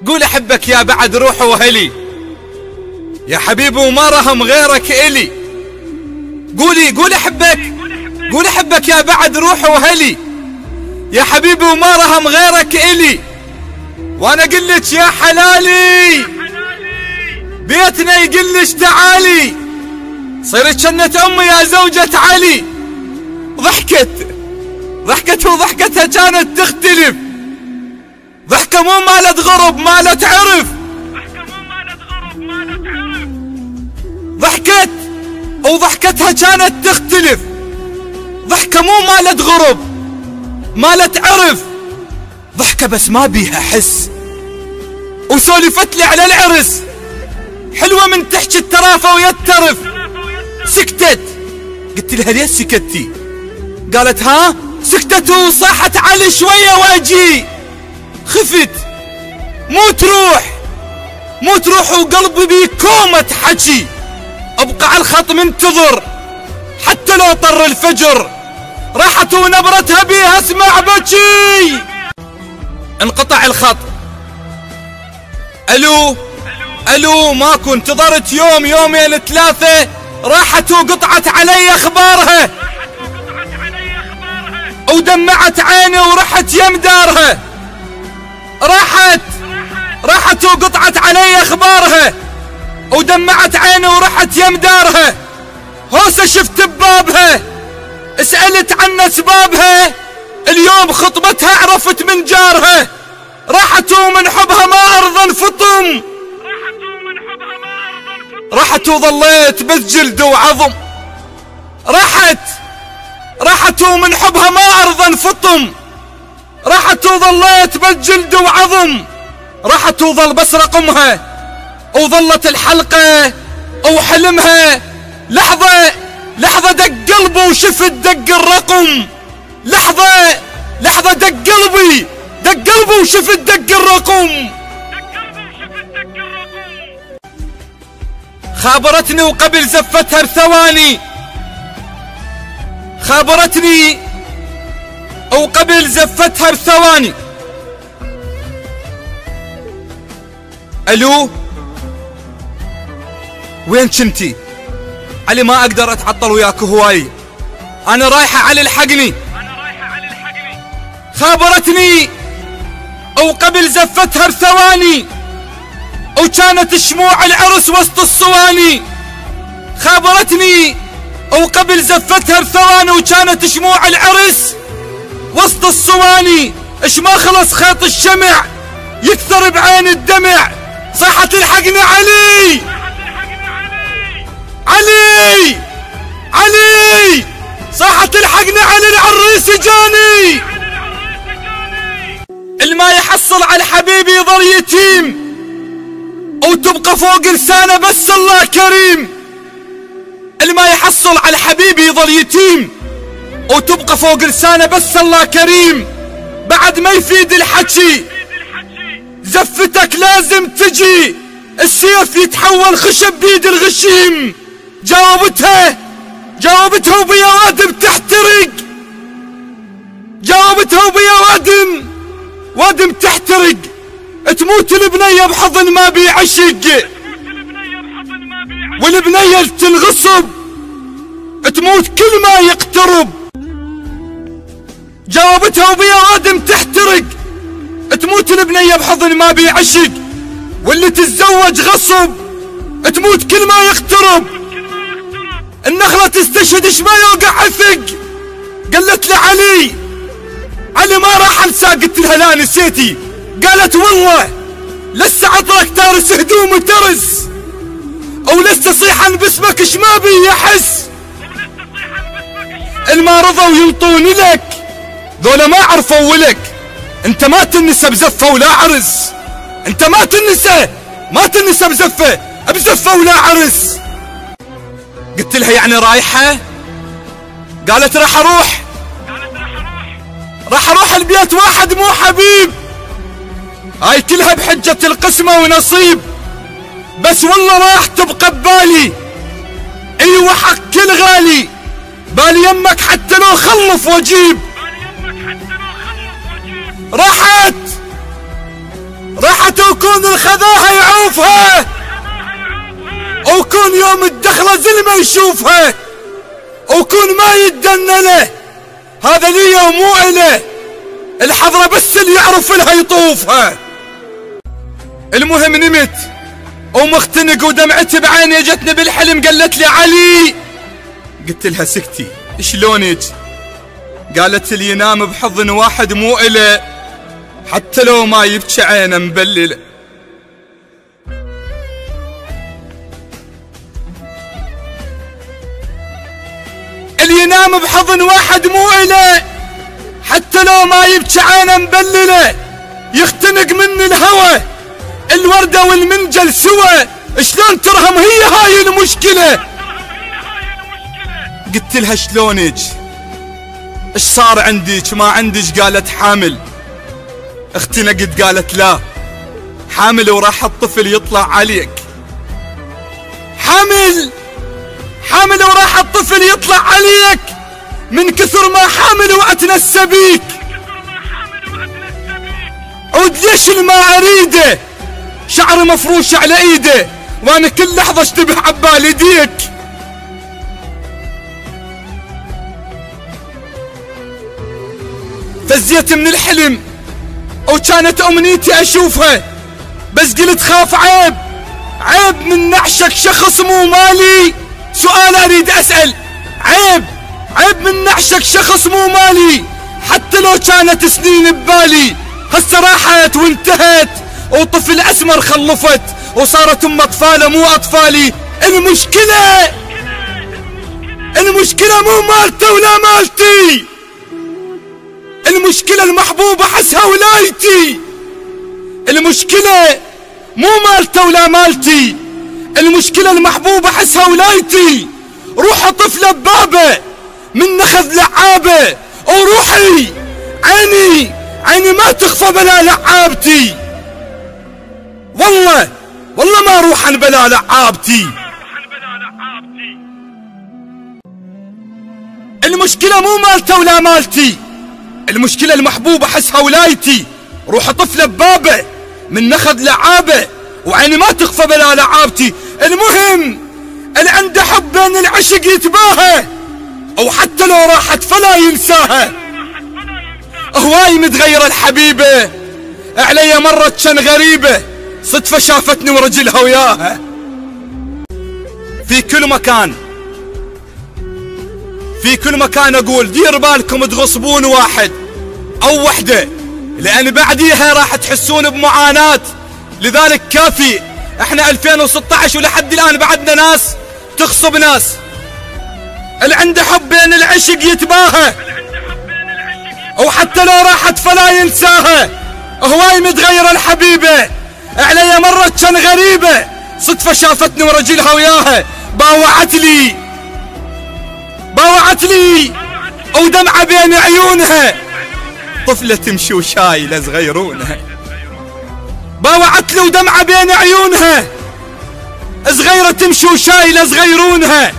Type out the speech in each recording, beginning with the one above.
قول احبك يا بعد روحي وهلي، يا حبيبي وما رهم غيرك الي. قولي احبك، قولي احبك يا بعد روحي وهلي، يا حبيبي وما رهم غيرك الي. وانا قلت يا حلالي بيتنا يقلش تعالي، صيرت شنت امي يا زوجة علي. ضحكت وضحكتها كانت تختلف، ضحكة مو مالت غرب مالت عرف، ضحكت وضحكتها كانت تختلف، ضحكة مو مالت غرب مالت عرف، ضحكة بس ما بيها حس، وسولفت لي على العرس حلوة من تحكي الترافة ويترف. سكتت، قلت لها ليش سكتي؟ قالت ها سكتت وصاحت علي شوية واجي. خفت مو تروح وقلبي بكومة حكي، ابقى على الخط منتظر حتى لو طر الفجر. راحت ونبرتها بيها اسمع بكي. انقطع الخط. الو ماكو، انتظرت يوم يومين ثلاثة، راحت وقطعت علي اخبارها ودمعت عيني ورحت يم دارها. راحت وقطعت علي اخبارها ودمعت عيني ورحت يم دارها. هوسه شفت ببابها سألت عن اسبابها، اليوم خطبتها عرفت من جارها. راحت ومن حبها ما ارضى انفطم، راحت وظليت بس جلد وعظم. راحت ومن حبها ما ارضى انفطم، راحت وظليت بس جلد وعظم. راحت وظل بس رقمها وظلت الحلقة وحلمها. لحظة دق قلبه وشفت دق الرقم. لحظة دق قلبي وشفت دق الرقم. خابرتني وقبل زفتها بثواني، خابرتني وقبل زفتها بثواني. الو وين كنتي؟ علي ما اقدر اتعطل وياك هواي، انا رايحة علي الحقني. خابرتني وقبل زفتها بثواني، وكانت شموع العرس وسط الصواني. خابرتني وقبل زفتها بثواني، وكانت شموع العرس وسط الصواني. اش ما خلص خيط الشمع يكثر بعين الدمع. صاحت الحقني علي صاحت الحقني علي العريس جاني. الما يحصل على الحبيب يظل يتيم، وتبقى فوق لسانه بس الله كريم. الما يحصل على الحبيب يظل يتيم، وتبقى فوق لسانه بس الله كريم. بعد ما يفيد الحكي زفتك لازم تجي، السيف يتحول خشب بيد الغشيم. جاوبتها وبيا وادم تحترق، جاوبتها وبيا وادم تحترق. تموت البنية بحضن ما بيعشق، والبنية تنغصب تموت كل ما يقترب. جاوبتها وبيا وادم تحترق، تموت البنية بحضن ما بيعشق، واللي تتزوج غصب تموت كل ما يقترب. النخلة تستشهد اش ما يوقع عثق. قالت لي علي ما راح انسى. قلت لها لا نسيتي. قالت والله لسه عطرك تارس هدوم ترس، او لسه صيحا باسمك اش ما بي يحس. الما رضوا ينطوني لك ذولا ما عرفوا ولك. انت ما تنسى بزفة ولا عرس، انت ما تنسى بزفة ولا عرس. قلت لها يعني رايحة؟ قالت راح اروح البيت واحد مو حبيب. هاي كلها بحجة القسمة ونصيب، بس والله راح تبقى ببالي. ايوه حق كل غالي، بالي يمك حتى لو خلف واجيب. راحت وكون الخذاها يعوفها، وكون يوم الدخلة زل ما يشوفها، وكون ما يدن له، هذا لي ومو إله، الحضرة بس اللي يعرف لها يطوفها. المهم نمت ومختنق ودمعتي بعيني جتني بالحلم قالت لي علي. قلت لها سكتي شلونك؟ قالت لي ينام بحضن واحد مو إله حتى لو ما يبكي عينه مبلله. اللي ينام بحضن واحد مو إله حتى لو ما يبكي عينه مبلله، يختنق من الهوى الوردة والمنجل سوا، شلون ترهم هي هاي المشكلة؟ قلت لها شلونك؟ ايش صار عندك؟ ما عندك؟ قالت حامل. اختنقت قالت لا حامل وراح الطفل يطلع عليك. حامل وراح الطفل يطلع عليك من كثر ما حامل واتنسى بيك، عود ليش ما اريده، شعري مفروش على ايده وانا كل لحظة اشتبه عبالي ديك. فزيت من الحلم وكانت امنيتي اشوفها، بس قلت خاف عيب من نعشك شخص مو مالي. سؤال اريد اسأل، عيب من نعشك شخص مو مالي حتى لو كانت سنين ببالي. هسه راحت وانتهت وطفل اسمر خلفت وصارت ام اطفاله مو اطفالي. المشكلة مو مالته ولا مالتي، المشكلة المحبوبة حسها ولايتي. المشكلة مو مالته ولا مالتي، المشكلة المحبوبة حسها ولايتي. روح طفلة ببابه من نخذ لعابه، وروحي عيني ما تخفى بلا لعابتي. والله ما روح بلا لعابتي. المشكلة مو مالته ولا مالتي، المشكلة المحبوبة حسها ولايتي. روح طفلة ببابه من نخذ لعابه، وعيني ما تخفى بلا لعابتي. المهم اللي عنده حب بين العشق يتباهى، او حتى لو راحت فلا ينساها. هواي متغيرة الحبيبة علي مرت كان غريبة، صدفة شافتني ورجلها وياها. في كل مكان اقول دير بالكم تغصبون واحد او وحدة، لان بعديها راح تحسون بمعاناة. لذلك كافي احنا 2016 ولحد الان بعدنا ناس تغصب ناس. اللي عنده حب بين العشق يتباهى، وحتى لو راحت فلا ينساها. هواي متغيرة الحبيبة علي مرت كان غريبة، صدفة شافتني ورجلها وياها. باوعت لي ودمعة بين عيونها، طفلة تمشي وشايلة صغيرونها. باوعت لي ودمعة بين عيونها، صغيرة تمشي وشايلة صغيرونها.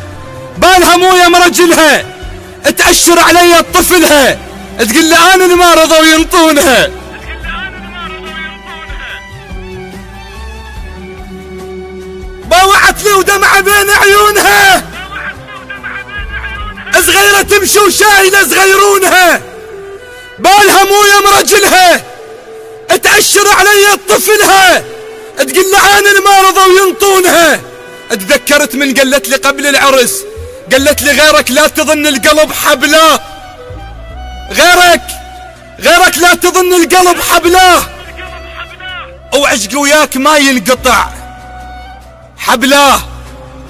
بالها مو يم رجلها تأشر علي طفلها، تقول لي انا ما رضوا ينطونها. باوعت لي ودمعة بين عيونها، صغيرة تمشي وشايلة صغيرونها. بالها مو يم رجلها تأشر علي طفلها، تقول لي انا ما رضوا ينطونها. اتذكرت من قالت لي قبل العرس، قالت لي غيرك لا تظن القلب حبلاه، غيرك لا تظن القلب حبلاه، وعشق وياك ما ينقطع حبلاه.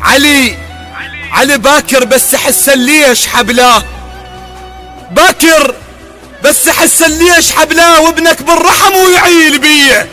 علي باكر بس حسن ليش حبلاه، باكر بس حسن ليش حبلاه، وابنك بالرحم ويعيل بيه.